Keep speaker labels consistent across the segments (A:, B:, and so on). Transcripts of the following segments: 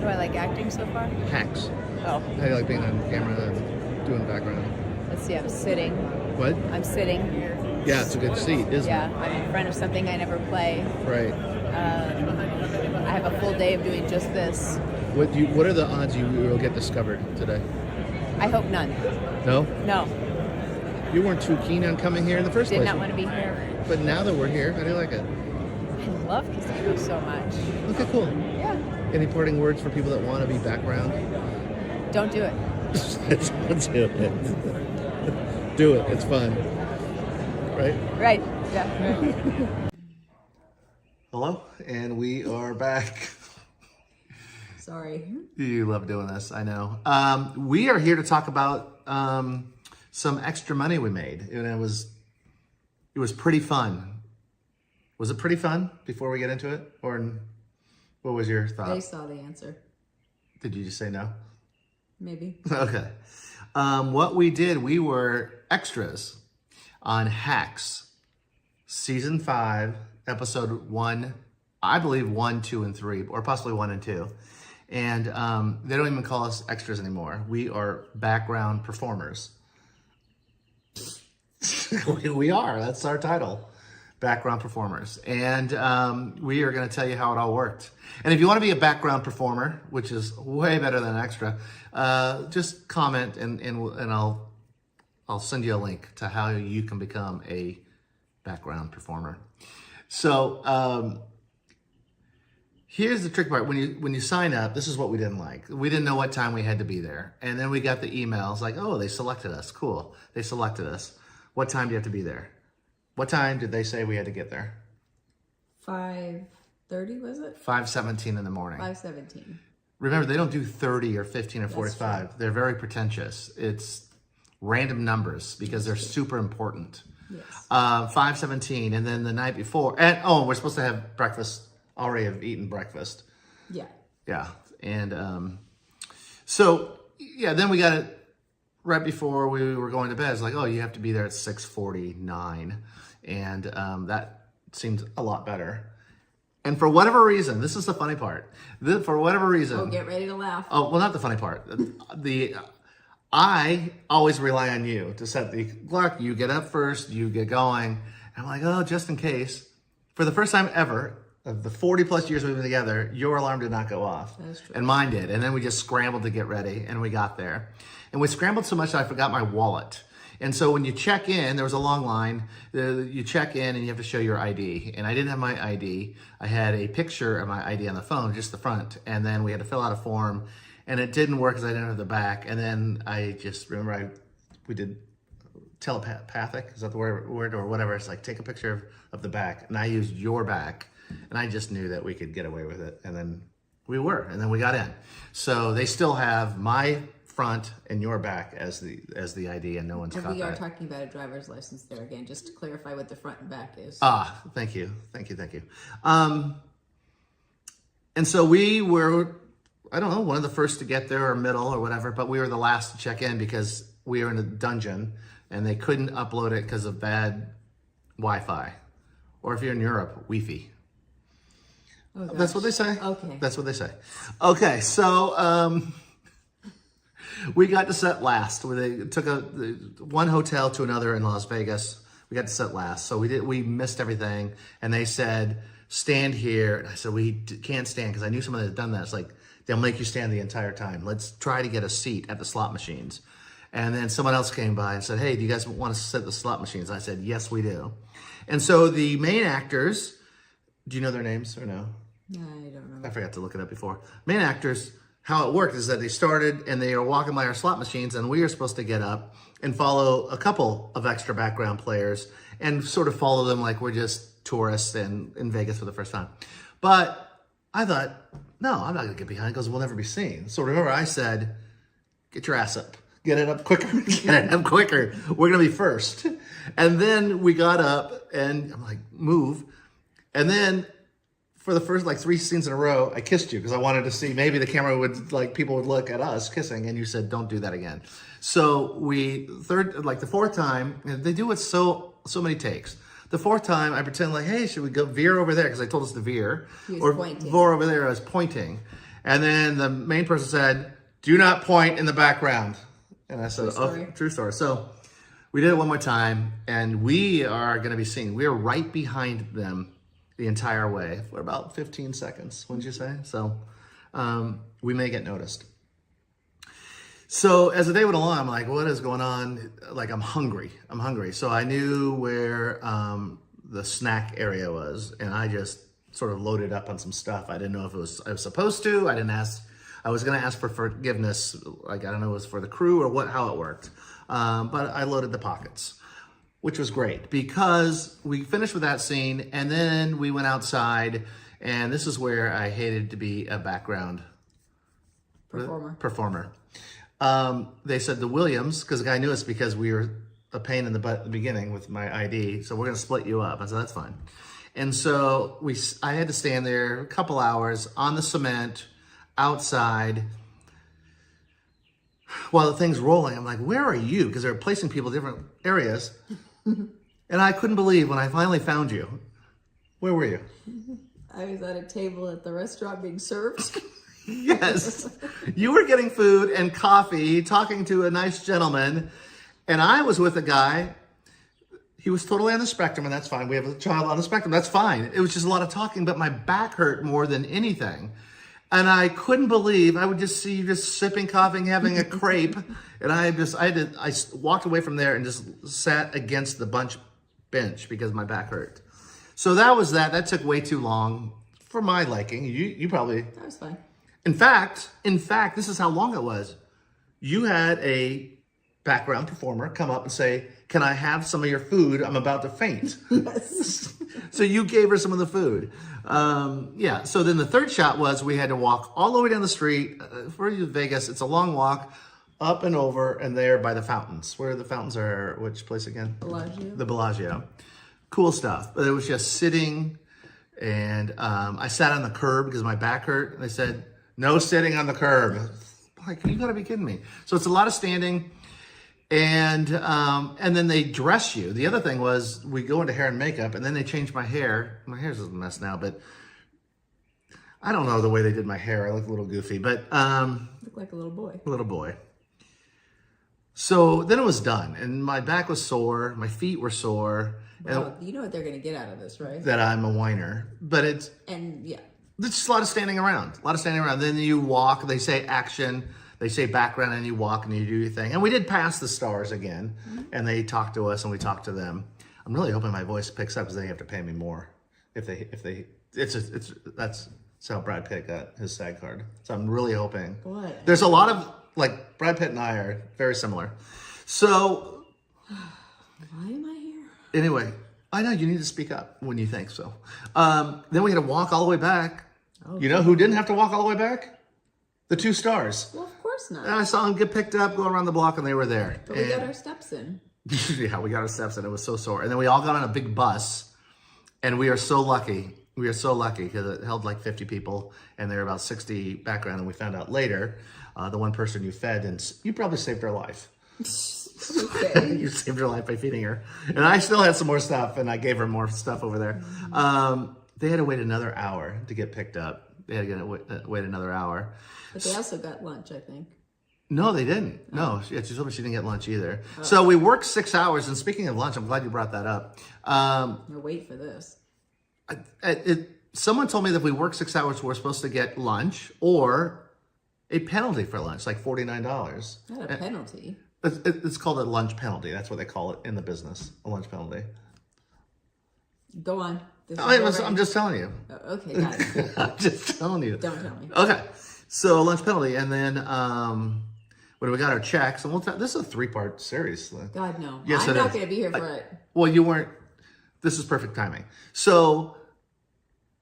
A: do I like acting so far?
B: Hacks.
A: Oh,
B: How do you like being on camera and doing background?
A: let's see. I'm sitting.
B: What?
A: I'm sitting.
B: Yeah, it's a good seat, isn't
A: Yeah, I'm in front of something I never play.
B: it? Right.
A: I have a full day of doing just this.
B: What are the odds you will get discovered today?
A: I hope none.
B: No?
A: No,
B: You weren't too keen on coming here in the first
A: did
B: place.
A: not want to be here.
B: But now that we're here, how do you like it?
A: I love casinos so much.
B: Okay, cool.
A: Yeah.
B: Any parting words for people that want to be background?
A: Don't do it.
B: Let's do it. Do it. It's fun. Right?
A: Right. Yeah.
B: Hello, and we are back.
A: Sorry.
B: You love doing this, I know. We are here to talk about some extra money we made, and it was pretty fun. Was it pretty fun before we get into it? Or what was your thought?
C: They saw the answer.
B: Did you just say no?
C: Maybe.
B: Okay. What we did, we were extras on Hacks, season 5, episode 1, I believe 1, 2, and 3, or possibly 1 and 2. And they don't even call us extras anymore. We are background performers. We are. That's our title. Background performers. And we are going to tell you how it all worked. And if you want to be a background performer, which is way better than extra, just comment and I'll send you a link to how you can become a background performer. So here's the trick part. When you sign up, this is what we didn't like. We didn't know what time we had to be there. And then we got the emails like, oh, they selected us. Cool. They selected us. What time do you have to be there? What time did they say we had to get there?
C: 5:30 was it?
B: 5:17 in the morning.
C: 5:17.
B: Remember, they don't do 30 or 15 or 45. They're very pretentious. It's random numbers because they're super important.
C: Yes.
B: 5:17, and then the night before, and we're supposed to have breakfast. Already have eaten breakfast.
C: Yeah.
B: Yeah, and so yeah, then we got it right before we were going to bed. It's like, oh, you have to be there at 6:49, and that seemed a lot better. And for whatever reason, this is the funny part. For whatever reason,
C: Oh, get ready to laugh.
B: oh well, not the funny part. I always rely on you to set the clock. You get up first, you get going. And I'm like, oh, just in case. For the first time ever, of the 40 plus years we've been together, your alarm did not go off.
C: That is true.
B: And mine did. And then we just scrambled to get ready, and we got there. And we scrambled so much that I forgot my wallet. And so when you check in, there was a long line. You check in and you have to show your ID. And I didn't have my ID. I had a picture of my ID on the phone, just the front. And then we had to fill out a form. And it didn't work because I didn't have the back. And then I just remember we did telepathic, is that the word or whatever? It's like take a picture of the back. And I used your back. And I just knew that we could get away with it. And then we were. And then we got in. So they still have my front and your back as the ID, and no one's
C: And
B: caught
C: we are
B: that.
C: talking about a driver's license there again, just to clarify what the front and back is.
B: Thank you. And so we were, I don't know, one of the first to get there or middle or whatever, but we were the last to check in because we were in a dungeon and they couldn't upload it because of bad Wi-Fi. Or if you're in Europe, Wi-Fi.
C: Oh, gosh.
B: That's what they say.
C: Okay.
B: That's what they say. Okay, so we got to set last. They took one hotel to another in Las Vegas. We got to set last. So we missed everything. And they said, stand here. And I said, we can't stand because I knew someone that had done that. It's like, they'll make you stand the entire time. Let's try to get a seat at the slot machines. And then someone else came by and said, hey, do you guys want to sit at the slot machines? And I said, yes, we do. And so the main actors, do you know their names or no?
C: I don't know.
B: I forgot to look it up before. Main actors, how it worked is that they started and they are walking by our slot machines, and we are supposed to get up and follow a couple of extra background players and sort of follow them like we're just tourists in Vegas for the first time. But I thought, no, I'm not going to get behind because we'll never be seen. So remember I said, get your ass up. Get it up quicker. Get it up quicker. We're going to be first. And then we got up and I'm like, move. And then for the first 3 scenes in a row, I kissed you because I wanted to see maybe the camera would people would look at us kissing, and you said, don't do that again. So the fourth time, they do it so many takes. The fourth time I pretend like, hey, should we go veer over there? Because I told us to veer.
C: He was
B: or
C: pointing.
B: veer over there, I was pointing. And then the main person said, do not point in the background. And I said, oh, true story. So we did it one more time, and we are going to be seen. We are right behind them the entire way for about 15 seconds, wouldn't you say? So we may get noticed. So as the day went along, I'm like, what is going on? Like, I'm hungry. So I knew where the snack area was, and I just sort of loaded up on some stuff. I didn't know if I was supposed to. I didn't ask. I was going to ask for forgiveness. Like, I don't know if it was for the crew or how it worked. But I loaded the pockets, which was great because we finished with that scene, and then we went outside, and this is where I hated to be a background performer. They said the Williams, because the guy knew us because we were a pain in the butt at the beginning with my ID, so we're going to split you up. I said, that's fine. And so I had to stand there a couple hours on the cement outside while the thing's rolling. I'm like, where are you? Because they're placing people in different areas. And I couldn't believe when I finally found you. Where were you?
C: I was at a table at the restaurant being served.
B: Yes. You were getting food and coffee, talking to a nice gentleman. And I was with a guy. He was totally on the spectrum, and that's fine. We have a child on the spectrum. That's fine. It was just a lot of talking, but my back hurt more than anything. And I couldn't believe, I would just see you just sipping, coughing, having a crepe. And I walked away from there and just sat against the bench because my back hurt. So that was that. That took way too long for my liking. You probably.
C: That was fine.
B: In fact, this is how long it was. You had a background performer come up and say, can I have some of your food? I'm about to faint.
C: Yes.
B: So you gave her some of the food. Yeah. So then the third shot was we had to walk all the way down the street. For Vegas, it's a long walk up and over and there by the fountains. Where the fountains are, which place again?
C: Bellagio.
B: The Bellagio. Cool stuff. But it was just sitting, and I sat on the curb because my back hurt. And they said, no sitting on the curb. Like, you gotta be kidding me. So it's a lot of standing. And then they dress you. The other thing was we go into hair and makeup, and then they change my hair. My hair's a mess now, but I don't know the way they did my hair. I look a little goofy, but
C: Look like a little boy.
B: a little boy. So then it was done, and my back was sore. My feet were sore.
C: Wow, you know what they're going to get out of this, right?
B: That I'm a whiner, but it's just a lot of standing around. Then you walk. They say action. They say background, and you walk and you do your thing. And we did pass the stars again, and they talked to us and we talked to them. I'm really hoping my voice picks up because they have to pay me more. That's how Brad Pitt got his SAG card. So I'm really hoping.
C: What?
B: There's a lot of, like, Brad Pitt and I are very similar. So.
C: Why am I here?
B: Anyway, I know you need to speak up when you think so. Then we had to walk all the way back. Okay. You know who didn't have to walk all the way back? The 2 stars.
C: Well, of course not.
B: And I saw them get picked up, go around the block, and they were there.
C: But we got our steps in.
B: Yeah, we got our steps in. It was so sore. And then we all got on a big bus, and we are so lucky. We are so lucky because it held like 50 people, and there were about 60 background, and we found out later, the one person you fed, and you probably saved her life.
C: Okay.
B: You saved her life by feeding her. And I still had some more stuff, and I gave her more stuff over there. They had to wait another hour to get picked up. They had to wait another hour.
C: But they also got lunch, I think.
B: No, they didn't. No, she told me she didn't get lunch either. Oh. So we worked 6 hours. And speaking of lunch, I'm glad you brought that up.
C: We'll wait for this.
B: Someone told me that if we work 6 hours, we're supposed to get lunch or a penalty for lunch, like $49.
C: Not a penalty.
B: It's called a lunch penalty. That's what they call it in the business, a lunch penalty.
C: Go on.
B: I'm just telling you.
C: Oh, okay, got it.
B: I'm just telling you.
C: Don't tell me.
B: Okay. So lunch penalty. And then when we got our checks, and this is a 3-part series.
C: God, no.
B: Yes,
C: I'm not going to be here for it.
B: Well, you weren't. This is perfect timing. So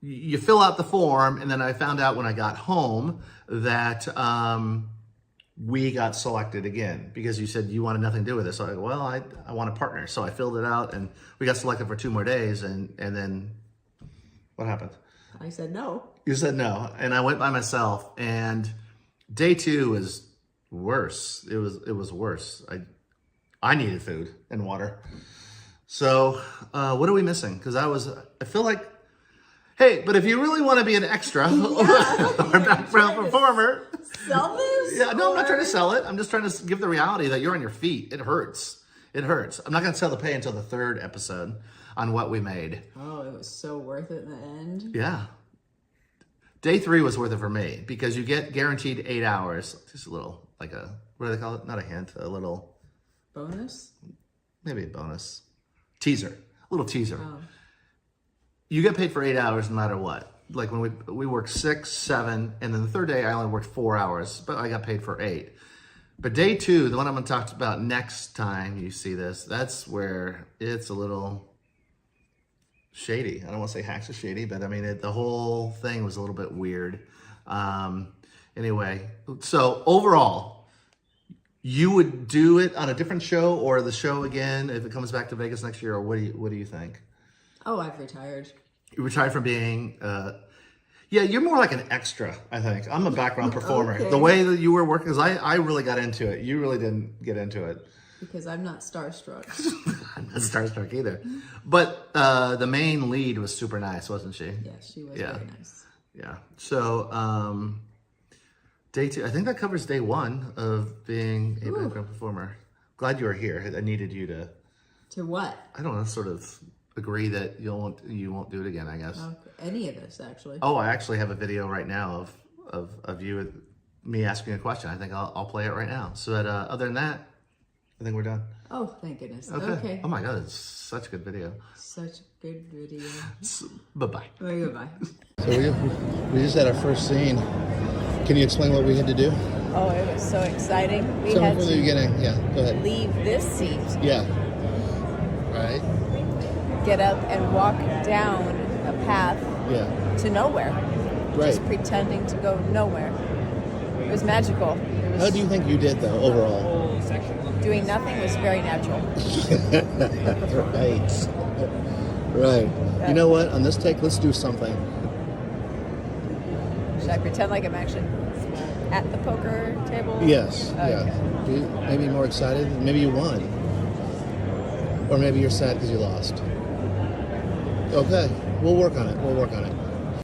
B: you fill out the form, and then I found out when I got home that we got selected again because you said you wanted nothing to do with it. So I go, well, I want a partner. So I filled it out, and we got selected for 2 more days. And then what happened?
C: I said no.
B: You said no, and I went by myself. And day 2 was worse. It was worse. I needed food and water. So what are we missing? Because I feel like, Hey, but if you really want to be an extra or background performer,
C: Sell this?
B: yeah, no, I'm not trying to sell it. I'm just trying to give the reality that you're on your feet. It hurts. It hurts. I'm not going to sell the pay until the 3rd episode on what we made.
C: Oh, it was so worth it in the end.
B: Yeah. Day 3 was worth it for me because you get guaranteed 8 hours. Just a little, like a, what do they call it? Not a hint, a little.
C: Bonus?
B: Maybe a bonus. Teaser. A little teaser.
C: Oh.
B: You get paid for 8 hours no matter what. Like when we worked 6, 7, and then the 3rd day I only worked 4 hours, but I got paid for 8. But day 2, the one I'm going to talk about next time you see this, that's where it's a little shady. I don't want to say hacks are shady, but I mean, the whole thing was a little bit weird. Anyway, so overall, you would do it on a different show or the show again if it comes back to Vegas next year, or what do you think?
C: Oh, I've retired.
B: You retired from being, yeah, you're more like an extra, I think. I'm a background performer.
C: Okay.
B: The way that you were working, because I really got into it. You really didn't get into it.
C: Because I'm not starstruck.
B: I'm not starstruck either. But the main lead was super nice, wasn't she?
C: Yeah, she was very nice.
B: Yeah. So day 2, I think that covers day 1 of being a background performer. Glad you were here. I needed you to.
C: To what?
B: I don't know, sort of agree that you won't do it again, I guess.
C: Any of this, actually.
B: Oh, I actually have a video right now of you, me asking a question. I think I'll play it right now. So that, other than that, I think we're done.
C: Oh, thank goodness.
B: Okay.
C: Okay.
B: Oh my God, it's such a good video.
C: Such good video.
B: Bye-bye.
C: Bye, goodbye.
B: So we just had our first scene. Can you explain what we had to do?
A: Oh, it was so exciting. We
B: Tell me
A: had
B: from the
A: to
B: beginning. Yeah, go ahead.
A: leave this seat,
B: Yeah. Right?
A: get up and walk down a path
B: Yeah.
A: to nowhere.
B: Right.
A: Just pretending to go nowhere. It was magical. It was,
B: How do you think you did, though, overall?
A: doing nothing was very natural.
B: Right. Right. You know what? On this take, let's do something.
A: Should I pretend like I'm actually at the poker table?
B: Yes.
A: Okay.
B: Yeah. Be maybe more excited. Maybe you won. Or maybe you're sad because you lost. Okay. We'll work on it.